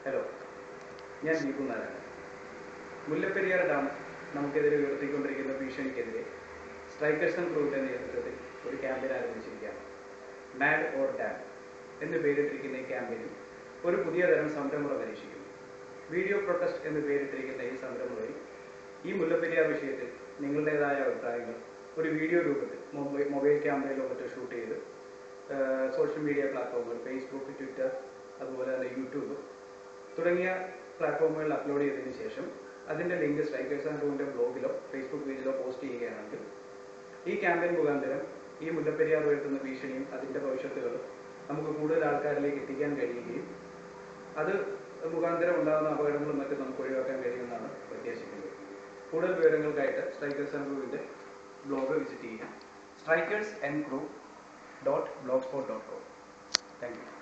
Hello, ഞാൻ Deepu Narayanan. Mullaperiyar dam നമുക്കെതിരെ ഉയർത്തിക്കൊണ്ടിരിക്കുന്ന ഭീഷണിക്കെതിരെ strikers and ക്രൂവിൻ്റെ നേതൃത്വത്തിൽ ഒരു ക്യാമ്പയിൻ ആരംഭിച്ചിരിക്കുകയാണ്. മാഡ് ഓർ ഡാം എന്ന് പേരിട്ടിരിക്കുന്ന ഈ ക്യാമ്പയിനിൽ ഒരു പുതിയ തരം സംരംഭം പരീക്ഷിക്കുന്നു. വീഡിയോ പ്രൊട്ടസ്റ്റ് എന്ന് പേരിട്ടിരിക്കുന്ന ഈ സംരംഭം വഴി ഈ മുല്ലപ്പെരിയാർ വിഷയത്തിൽ നിങ്ങളുടേതായ അഭിപ്രായങ്ങൾ ഒരു വീഡിയോ രൂപത്തിൽ മൊബൈൽ ക്യാമറയിലോ മറ്റോ ഷൂട്ട് ചെയ്ത് സോഷ്യൽ മീഡിയ പ്ലാറ്റ്ഫോമുകൾ ഫേസ്ബുക്ക്, ട്വിറ്റർ, അതുപോലെ തന്നെ യൂട്യൂബ് തുടങ്ങിയ പ്ലാറ്റ്ഫോമുകളിൽ അപ്ലോഡ് ചെയ്തതിനു ശേഷം അതിൻ്റെ ലിങ്ക് സ്ട്രൈക്കേഴ്സ് ആൻഡ് ക്രൂവിൻ്റെ ബ്ലോഗിലോ ഫേസ്ബുക്ക് പേജിലോ പോസ്റ്റ് ചെയ്യുകയാണെങ്കിൽ ഈ ക്യാമ്പയിൻ മുഖാന്തരം ഈ മുല്ലപ്പെരിയാർ ഉയർത്തുന്ന ഭീഷണിയും അതിൻ്റെ ഭവിഷ്യത്തുകളും നമുക്ക് കൂടുതൽ ആൾക്കാരിലേക്ക് എത്തിക്കാൻ കഴിയുകയും അത് മുഖാന്തരം ഉണ്ടാകുന്ന അപകടങ്ങളും മറ്റും നമുക്ക് ഒഴിവാക്കാൻ കഴിയുമെന്നാണ് പ്രത്യാശിക്കുന്നത്. കൂടുതൽ വിവരങ്ങൾക്കായിട്ട് സ്ട്രൈക്കേഴ്സ് ആൻഡ് ക്രൂവിൻ്റെ ബ്ലോഗ് വിസിറ്റ് ചെയ്യുക. strikersandcrew.blogspot.com. Thank you.